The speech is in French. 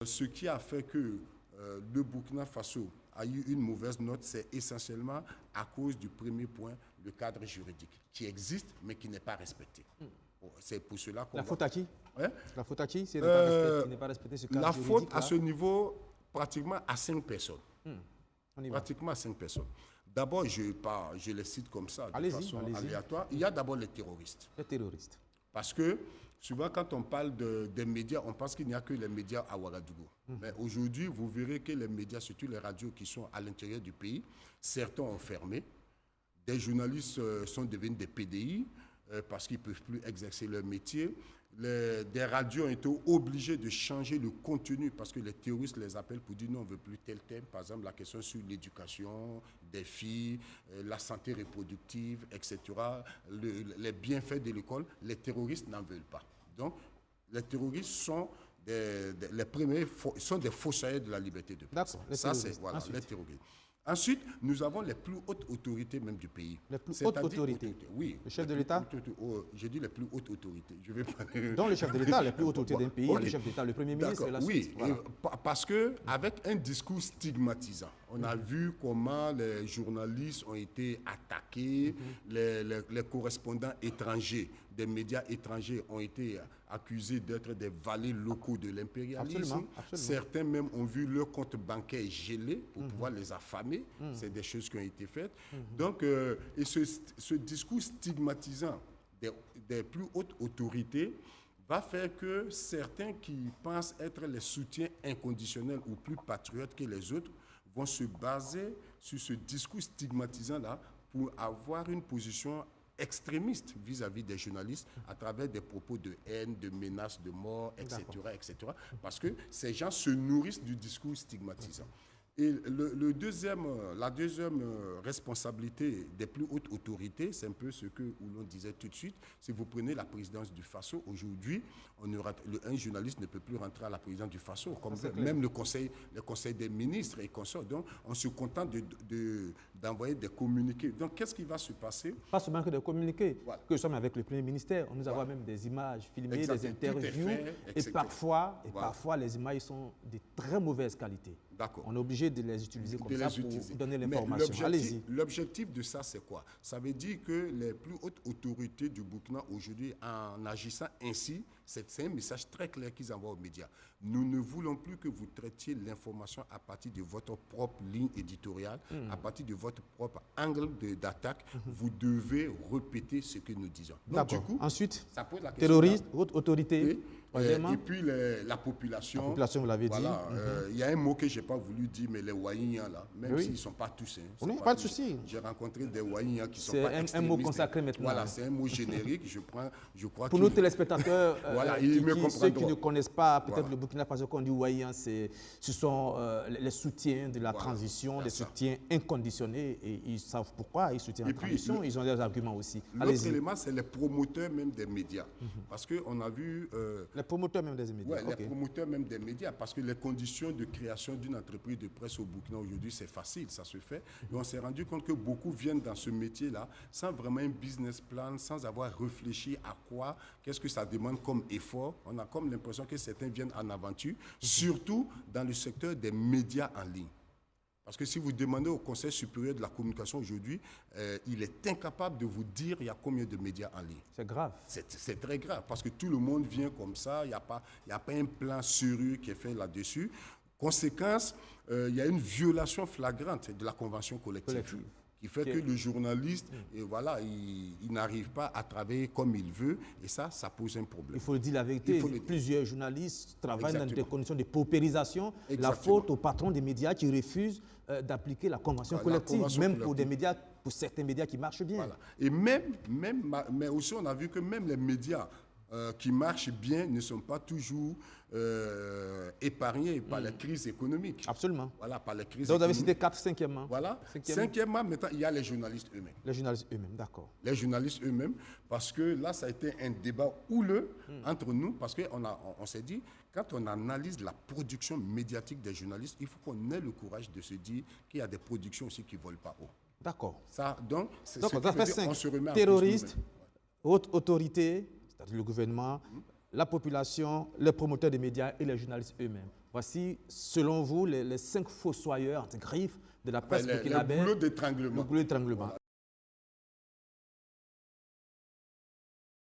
Ce qui a fait que le Burkina Faso a eu une mauvaise note, c'est essentiellement à cause du premier point, le cadre juridique, qui existe mais qui n'est pas respecté. C'est pour cela qu'on La faute à qui? Hein? La faute à qui si elle n'est pas respectée ce cadre La juridique faute à ce niveau, pratiquement à 5 personnes. On y va. Pratiquement à 5 personnes. D'abord, je les cite comme ça, de Allez-y, façon allez-y. aléatoire. Il y a d'abord les terroristes. Les terroristes. Parce que souvent, quand on parle des médias, on pense qu'il n'y a que les médias à Ouagadougou. Mais aujourd'hui, vous verrez que les médias, surtout les radios qui sont à l'intérieur du pays, certains ont fermé. Des journalistes sont devenus des PDI parce qu'ils ne peuvent plus exercer leur métier. Des radios ont été obligées de changer le contenu parce que les terroristes les appellent pour dire non, on ne veut plus tel thème. Par exemple, la question sur l'éducation des filles, la santé reproductive, etc., les bienfaits de l'école, les terroristes n'en veulent pas. Donc, les terroristes sont les premiers, sont des fossoyeurs de la liberté de presse. D'accord, les Ça, terroristes. c'est voilà, Ensuite. les terroristes. Ensuite, nous avons les plus hautes autorités même du pays. Les plus C'est-à-dire hautes autorités. Oui. Le chef les de plus l'État? j'ai dit les plus hautes autorités. Je vais parler. Donc le chef de l'État, les plus hautes autorités d'un pays, il y a Ok. le chef d'État, le Premier ministre et la Oui, suite. Voilà. parce qu'avec un discours stigmatisant, on a vu comment les journalistes ont été attaqués, les correspondants étrangers, des médias étrangers ont été accusés d'être des valets locaux de l'impérialisme. Absolument, absolument. Certains même ont vu leur compte bancaire gelé pour pouvoir les affamer. C'est des choses qui ont été faites. Donc, et ce discours stigmatisant des plus hautes autorités va faire que certains qui pensent être les soutiens inconditionnels ou plus patriotes que les autres vont se baser sur ce discours stigmatisant-là pour avoir une position extrémiste vis-à-vis des journalistes à travers des propos de haine, de menaces de mort, etc., etc. Parce que ces gens se nourrissent du discours stigmatisant. Et la deuxième responsabilité des plus hautes autorités, c'est un peu ce que l'on disait tout de suite. Si vous prenez la présidence du Faso, aujourd'hui, un journaliste ne peut plus rentrer à la présidence du Faso, comme même le conseil des ministres et consorts. Donc, on se contente d'envoyer des communiqués. Donc, qu'est-ce qui va se passer? Pas seulement que de communiquer, Voilà. que nous sommes avec le Premier ministère, nous avons même des images filmées, Exactement. des Tout est interviews, fait, et etc. parfois, Voilà. parfois les images sont de très mauvaise qualité. D'accord. On est obligé de les utiliser comme ça pour donner Mais l'information. Allez-y. l'objectif de ça, c'est quoi? Ça veut dire que les plus hautes autorités du Burkina aujourd'hui, en agissant ainsi, c'est un message très clair qu'ils envoient aux médias. Nous ne voulons plus que vous traitiez l'information à partir de votre propre ligne éditoriale, à partir de votre propre angle d'attaque. Vous devez répéter ce que nous disons. Donc, du D'accord. coup, Ensuite, ça pose la question. terroristes, haute autorité. Et puis la population. La population, vous l'avez dit. Voilà, il y a un mot que je n'ai pas voulu dire, mais les Waïniens, là, même Oui. s'ils ne sont pas tous. Hein, Non, sont pas de tous. souci. J'ai rencontré des Waïniens qui sont C'est pas un mot extrémistes. consacré maintenant. Voilà, c'est un mot générique. Je crois Pour que nos téléspectateurs, Voilà, ceux qui ne connaissent pas peut-être Voilà. le Burkina Faso, quand on dit Ouaïan, ce sont les soutiens de la transition, c'est les ça. soutiens inconditionnés, et ils savent pourquoi ils soutiennent Et la puis, transition, ils ont des arguments aussi. l'autre Allez-y. élément, c'est les promoteurs même des médias. Parce qu'on a vu... Les promoteurs même des médias. Ouais, ok. les promoteurs même des médias, parce que les conditions de création d'une entreprise de presse au Burkina aujourd'hui, c'est facile, ça se fait. Et on s'est rendu compte que beaucoup viennent dans ce métier-là sans vraiment un business plan, sans avoir réfléchi à quoi, qu'est-ce que ça demande comme effort. On a comme l'impression que certains viennent en aventure, surtout dans le secteur des médias en ligne. Parce que si vous demandez au Conseil supérieur de la communication aujourd'hui, il est incapable de vous dire il y a combien de médias en ligne. C'est grave. C'est très grave parce que tout le monde vient comme ça, il n'y a pas un plan sérieux qui est fait là-dessus. Conséquence, il y a une violation flagrante de la convention collective. Qui fait que le journaliste, voilà, il n'arrive pas à travailler comme il veut, et ça pose un problème. Il faut dire la vérité, plusieurs journalistes travaillent dans des conditions de paupérisation. La faute au patron des médias qui refuse d'appliquer la convention collective, pour des médias, pour certains médias qui marchent bien. Voilà. Et mais aussi on a vu que même les médias qui marchent bien ne sont pas toujours épargnés par la crise économique. Absolument. Voilà, par la crise Donc vous avez économique. cité 4, 5e. Voilà. Cinquièmement, maintenant, il y a les journalistes eux-mêmes. Les journalistes eux-mêmes, d'accord. Les journalistes eux-mêmes, parce que là, ça a été un débat houleux entre nous, parce qu'on s'est dit, quand on analyse la production médiatique des journalistes, il faut qu'on ait le courage de se dire qu'il y a des productions aussi qui ne volent pas haut. D'accord. Donc, c'est Donc, ce ça qui fait veut dire 5. on se remet en Terroristes, cause haute autorité, c'est-à-dire le gouvernement, la population, les promoteurs des médias et les journalistes eux-mêmes. Voici, selon vous, les 5 fossoyeurs, griffes de la presse burkinabé. Le goulot d'étranglement. Le goulot d'étranglement.